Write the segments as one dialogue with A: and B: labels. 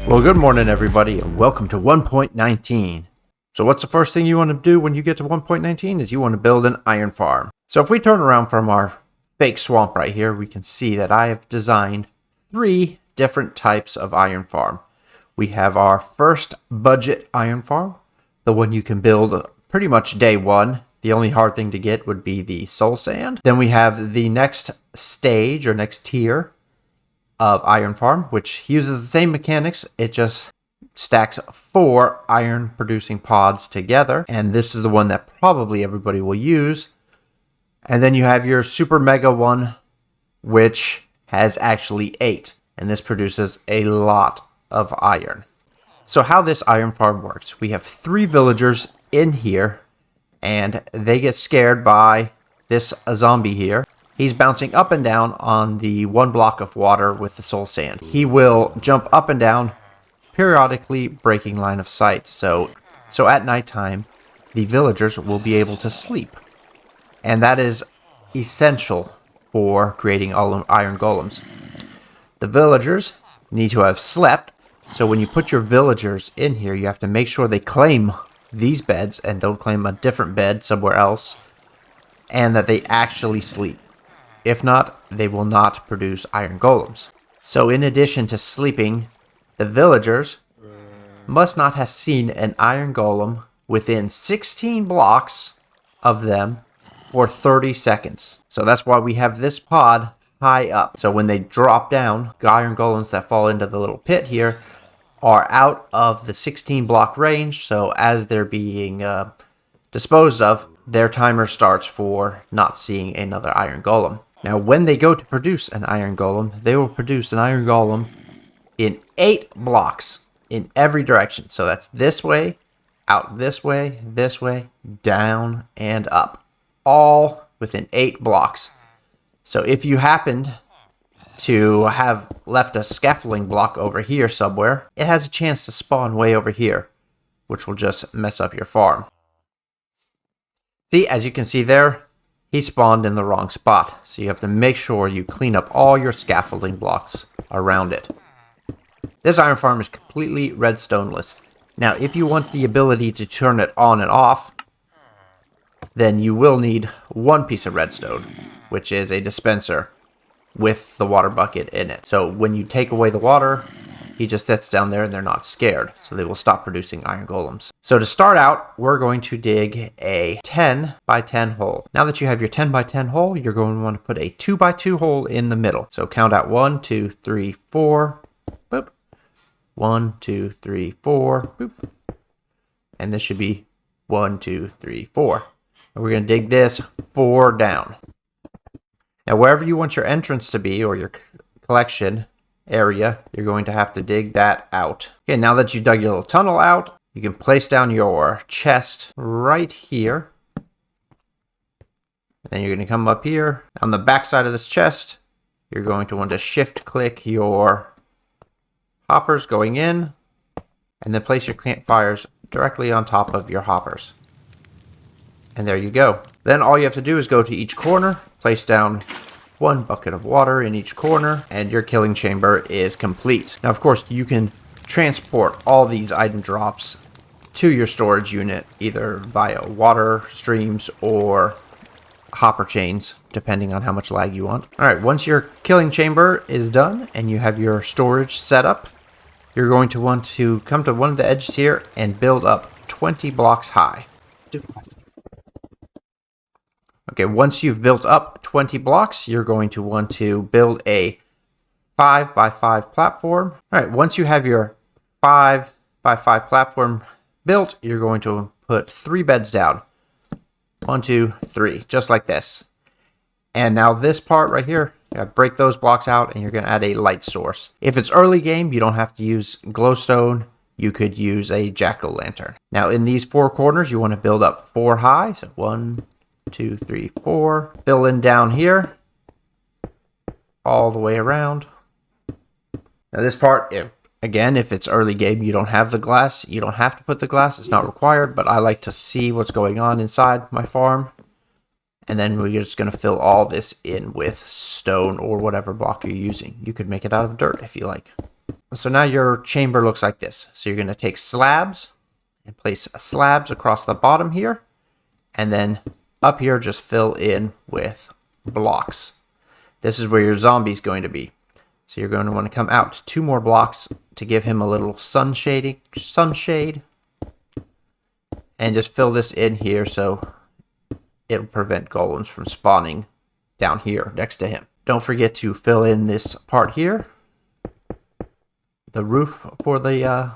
A: Well, good morning, everybody, and welcome to 1.19. So what's the first thing you want to do when you get to 1.19 is you want to build an iron farm. So if we turn around from our fake swamp right here, we can see that I have designed 3 different types of iron farm. We have our first budget iron farm, the one you can build pretty much day one. The only hard thing to get would be the soul sand. Then we have the next stage or next tier of iron farm, which uses the same mechanics. It just stacks 4 iron producing pods together, and this is the one that probably everybody will use. And then you have your super mega one, which has actually 8, and this produces a lot of iron. So how this iron farm works, we have 3 villagers in here, and they get scared by this zombie here. He's bouncing up and down on the 1 block of water with the soul sand. He will jump up and down, periodically breaking line of sight. So at nighttime, the villagers will be able to sleep. And that is essential for creating all iron golems. The villagers need to have slept. So when you put your villagers in here, you have to make sure they claim these beds and don't claim a different bed somewhere else. And that they actually sleep. If not, they will not produce iron golems. So in addition to sleeping, the villagers must not have seen an iron golem within 16 blocks of them for 30 seconds. So that's why we have this pod high up. So when they drop down, iron golems that fall into the little pit here are out of the 16 block range. So as they're being disposed of, their timer starts for not seeing another iron golem. Now, when they go to produce an iron golem, they will produce an iron golem in 8 blocks in every direction. So that's this way, out this way, down, and up. All within 8 blocks. So if you happened to have left a scaffolding block over here somewhere, it has a chance to spawn way over here, which will just mess up your farm. See, as you can see there, he spawned in the wrong spot, so you have to make sure you clean up all your scaffolding blocks around it. This iron farm is completely redstoneless. Now, if you want the ability to turn it on and off, then you will need 1 piece of redstone, which is a dispenser with the water bucket in it. So when you take away the water, he just sits down there and they're not scared, so they will stop producing iron golems. So to start out, we're going to dig a 10 by 10 hole. Now that you have your 10 by 10 hole, you're going to want to put a 2 by 2 hole in the middle. So count out 1, 2, 3, 4. Boop. 1, 2, 3, 4. Boop. And this should be 1, 2, 3, 4. And we're going to dig this 4 down. Now wherever you want your entrance to be, or your collection area, you're going to have to dig that out. Okay, now that you dug your little tunnel out, you can place down your chest right here. Then you're going to come up here. On the back side of this chest, you're going to want to shift click your hoppers going in, and then place your campfires directly on top of your hoppers. And there you go. Then all you have to do is go to each corner, place down 1 bucket of water in each corner, and your killing chamber is complete. Now, of course, you can transport all these item drops to your storage unit, either via water streams or hopper chains, depending on how much lag you want. All right, once your killing chamber is done and you have your storage set up, you're going to want to come to one of the edges here and build up 20 blocks high. Okay, once you've built up 20 blocks, you're going to want to build a 5 by 5 platform. All right, once you have your 5 by 5 platform built, you're going to put 3 beds down. 1, 2, 3, just like this. And now this part right here, you gotta break those blocks out and you're going to add a light source. If it's early game, you don't have to use glowstone. You could use a jack-o'-lantern. Now in these 4 corners, you want to build up 4 high. So 1, 2, 3, 4. Fill in down here, all the way around. Now this part, again, if it's early game, you don't have the glass. You don't have to put the glass. It's not required, but I like to see what's going on inside my farm. And then we're just going to fill all this in with stone or whatever block you're using. You could make it out of dirt if you like. So now your chamber looks like this. So you're going to take slabs and place slabs across the bottom here. And then up here, just fill in with blocks. This is where your zombie's going to be. So you're going to want to come out 2 more blocks to give him a little sunshade. And just fill this in here so it'll prevent golems from spawning down here next to him. Don't forget to fill in this part here, the roof for the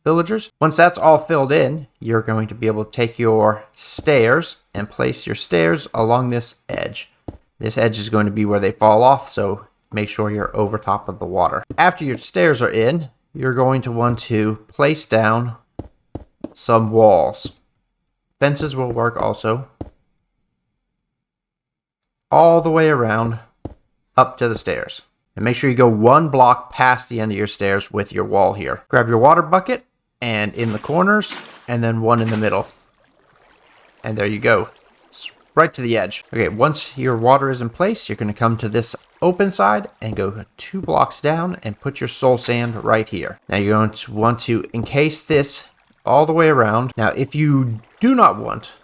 A: villagers. Once that's all filled in, you're going to be able to take your stairs and place your stairs along this edge. This edge is going to be where they fall off, so make sure you're over top of the water. After your stairs are in, you're going to want to place down some walls. Fences will work also. All the way around up to the stairs. And make sure you go 1 block past the end of your stairs with your wall here. Grab your water bucket and in the corners, and then 1 in the middle. And there you go. Right to the edge. Okay, once your water is in place, you're going to come to this open side and go 2 blocks down and put your soul sand right here. Now you're going to want to encase this all the way around. Now if you do not want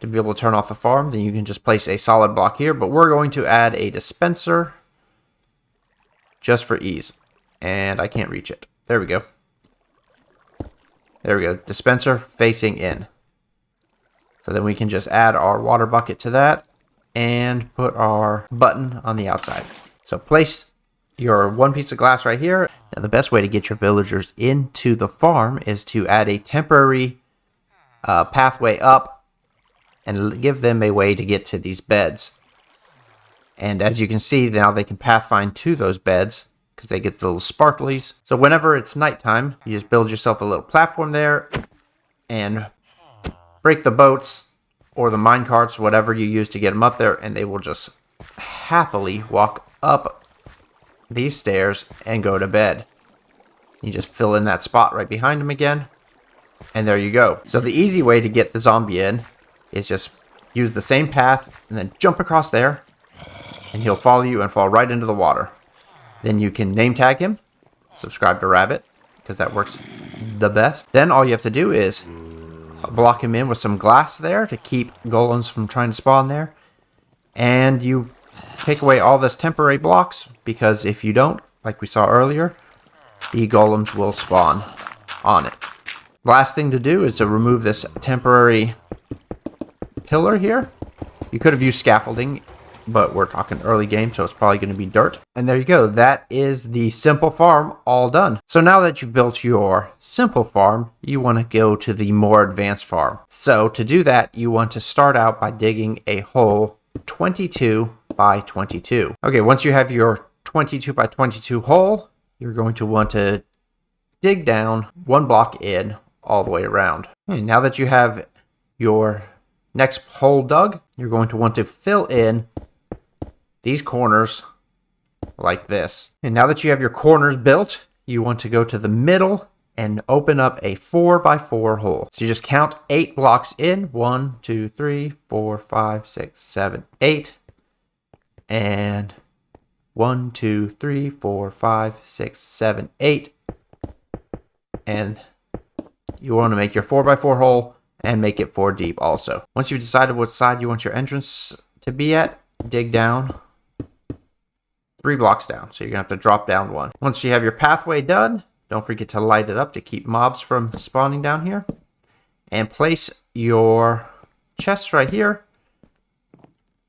A: to be able to turn off the farm, then you can just place a solid block here, but we're going to add a dispenser just for ease. And I can't reach it. There we go. There we go. Dispenser facing in. So then we can just add our water bucket to that and put our button on the outside. So place your 1 piece of glass right here. Now the best way to get your villagers into the farm is to add a temporary pathway up and give them a way to get to these beds. And as you can see, now they can pathfind to those beds because they get the little sparklies. So whenever it's nighttime, you just build yourself a little platform there and break the boats or the mine carts, whatever you use to get them up there, and they will just happily walk up these stairs and go to bed. You just fill in that spot right behind them again, and there you go. So the easy way to get the zombie in is just use the same path and then jump across there, and he'll follow you and fall right into the water. Then you can name tag him, subscribe to Rabbit, because that works the best. Then all you have to do is block him in with some glass there to keep golems from trying to spawn there. And you take away all this temporary blocks, because if you don't, like we saw earlier, the golems will spawn on it. Last thing to do is to remove this temporary pillar here. You could have used scaffolding, but we're talking early game, so it's probably going to be dirt. And there you go. That is the simple farm all done. So now that you've built your simple farm, you want to go to the more advanced farm. So to do that, you want to start out by digging a hole 22 by 22. Okay, once you have your 22 by 22 hole, you're going to want to dig down 1 block in all the way around. And now that you have your next hole dug, you're going to want to fill in these corners like this. And now that you have your corners built, you want to go to the middle and open up a 4 by 4 hole. So you just count 8 blocks in. 1, 2, 3, 4, 5, 6, 7, 8. And 1, 2, 3, 4, 5, 6, 7, 8. And you want to make your 4 by 4 hole and make it 4 deep also. Once you've decided what side you want your entrance to be at, dig down 3 blocks down. So you're going to have to drop down 1. Once you have your pathway done, don't forget to light it up to keep mobs from spawning down here. And place your chests right here.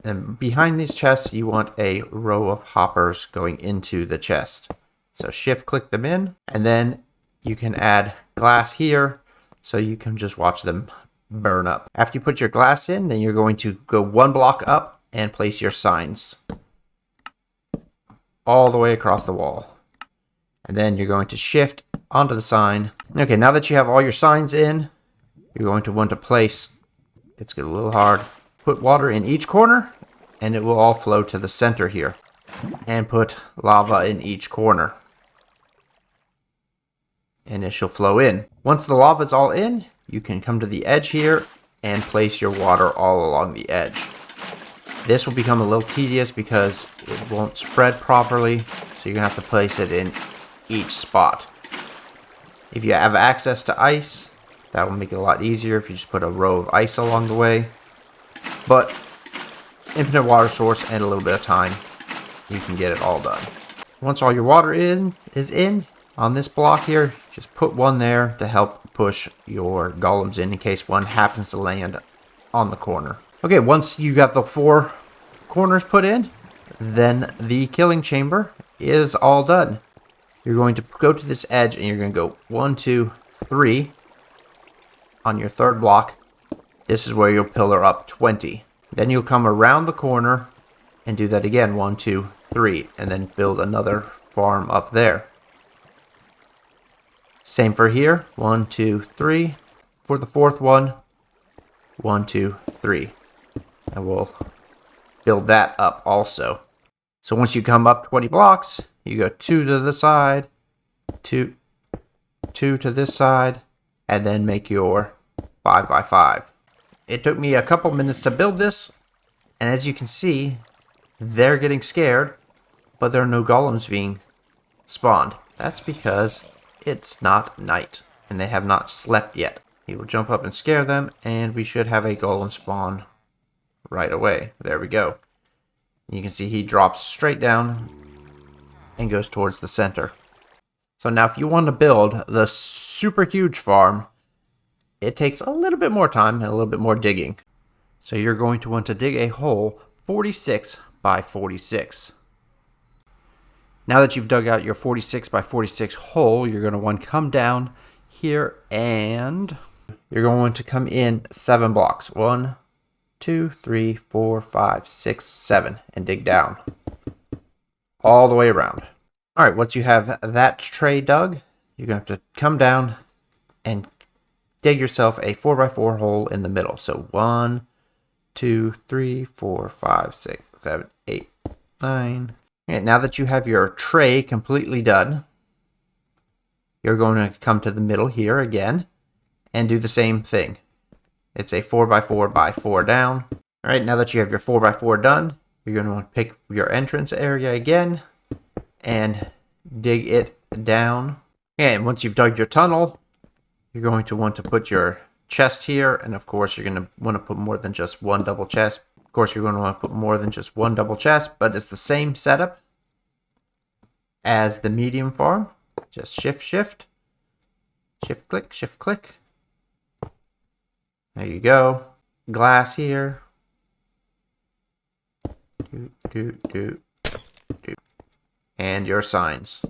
A: And behind these chests, you want a row of hoppers going into the chest. So shift click them in, and then you can add glass here so you can just watch them burn up. After you put your glass in, then you're going to go 1 block up and place your signs all the way across the wall. And then you're going to shift onto the sign. Okay, now that you have all your signs in, you're going to want to place, it's getting a little hard, put water in each corner, and it will all flow to the center here. And put lava in each corner, and it shall flow in. Once the lava is all in, you can come to the edge here and place your water all along the edge. This will become a little tedious because it won't spread properly, so you're going to have to place it in each spot. If you have access to ice, that will make it a lot easier if you just put a row of ice along the way. But infinite water source and a little bit of time, you can get it all done. Once all your water is in on this block here, just put one there to help push your golems in case one happens to land on the corner. Okay, once you got the 4 corners put in, then the killing chamber is all done. You're going to go to this edge and you're going to go 1, 2, 3 on your 3rd block. This is where you'll pillar up 20. Then you'll come around the corner and do that again, 1, 2, 3, and then build another farm up there. Same for here, 1, 2, 3. For the 4th one, 1, 2, 3. And we'll build that up also. So once you come up 20 blocks, you go 2 to the side, 2 to this side, and then make your 5 by 5. It took me a couple minutes to build this, and as you can see, they're getting scared, but there are no golems being spawned. That's because it's not night, and they have not slept yet. He will jump up and scare them, and we should have a golem spawn right away. There we go. You can see he drops straight down and goes towards the center. So now if you want to build the super huge farm, it takes a little bit more time and a little bit more digging. So you're going to want to dig a hole 46 by 46. Now that you've dug out your 46 by 46 hole, you're going to want to come down here and you're going to come in 7 blocks. 1, 2, 3, 4, 5, 6, 7, and dig down all the way around. All right, once you have that tray dug, you're going to have to come down and dig yourself a 4 by 4 hole in the middle. So 1, 2, 3, 4, 5, 6, 7, 8, 9. Okay, now that you have your tray completely done, you're going to come to the middle here again and do the same thing. It's a 4 by 4 by 4 down. All right, now that you have your 4 by 4 done, you're going to want to pick your entrance area again and dig it down. And once you've dug your tunnel, you're going to want to put your chest here. And of course, you're going to want to put more than just one double chest. Of course, you're going to want to put more than just one double chest, but it's the same setup as the medium farm. Just shift, shift, shift, click, shift, click. There you go. Glass here. And your signs.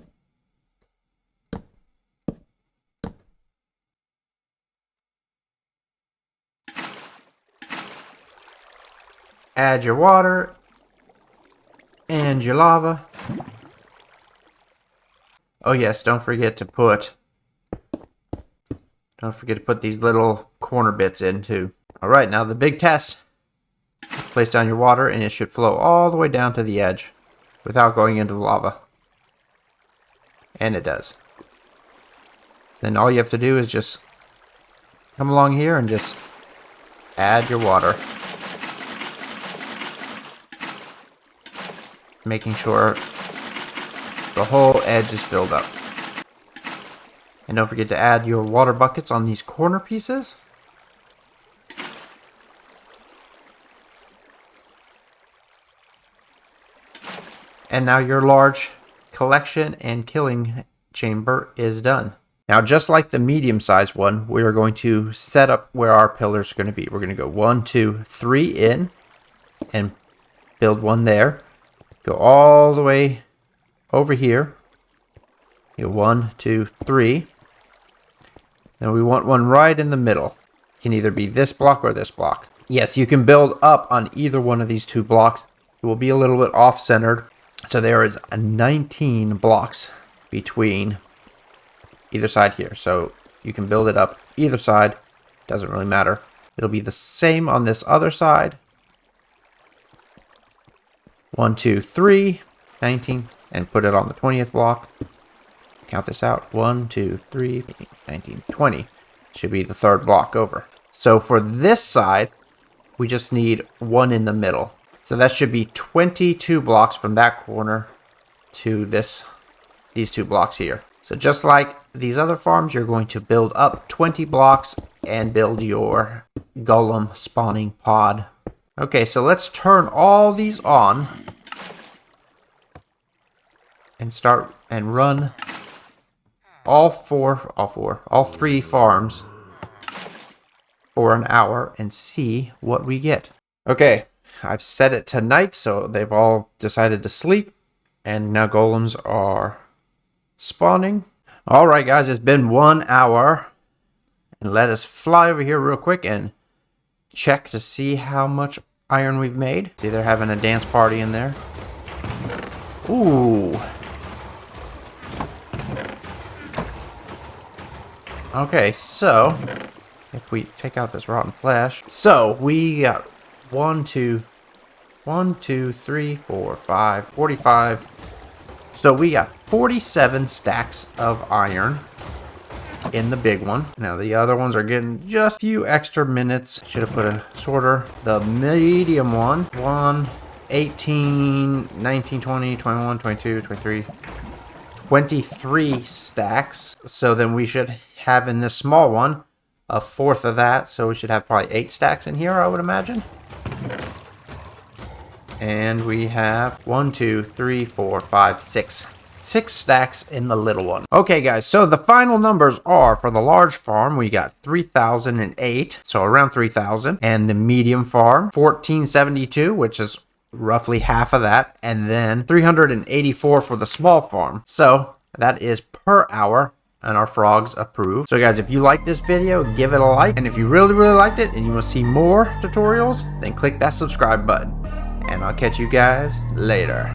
A: Add your water and your lava. Oh yes, don't forget to put these little corner bits in too. Alright, now the big test. Place down your water and it should flow all the way down to the edge without going into the lava. And it does. Then all you have to do is just come along here and just add your water. Making sure the whole edge is filled up. And don't forget to add your water buckets on these corner pieces. And now your large collection and killing chamber is done. Now, just like the medium-sized one, we are going to set up where our pillars are going to be. We're going to go 1, 2, 3 in and build one there. Go all the way over here. Go 1, 2, 3. Then we want one right in the middle. It can either be this block or this block. Yes, you can build up on either one of these 2 blocks. It will be a little bit off-centered. So there is 19 blocks between either side here. So you can build it up either side. Doesn't really matter. It'll be the same on this other side. 1, 2, 3, 19, and put it on the 20th block. Count this out. 1, 2, 3, 19, 20. Should be the 3rd block over. So for this side, we just need one in the middle. So that should be 22 blocks from that corner to these 2 blocks here. So just like these other farms, you're going to build up 20 blocks and build your Golem Spawning Pod. Okay, so let's turn all these on and start and run all three farms for an hour and see what we get. Okay, I've set it to night, so they've all decided to sleep, and now golems are spawning. All right, guys, it's been 1 hour, and let us fly over here real quick and check to see how much iron we've made. See, they're having a dance party in there. Ooh. Okay, so if we take out this rotten flesh, so we got 45, 45. So we got 47 stacks of iron in the big one. Now the other ones are getting just a few extra minutes. Should have put a sorter. The medium one, 18, 19, 20, 21, 22, 23, 23 stacks. So then we should have in this small one a fourth of that. So we should have probably 8 stacks in here, I would imagine. And we have 1, 2, 3, 4, 5, 6. 6 stacks in the little one. Okay, guys, so the final numbers are for the large farm, we got 3,008, so around 3,000. And the medium farm, 1,472, which is roughly half of that. And then 384 for the small farm. So that is per hour. And our frogs approve. So guys, if you like this video, give it a like. And if you really liked it and you want to see more tutorials, then click that subscribe button. And I'll catch you guys later.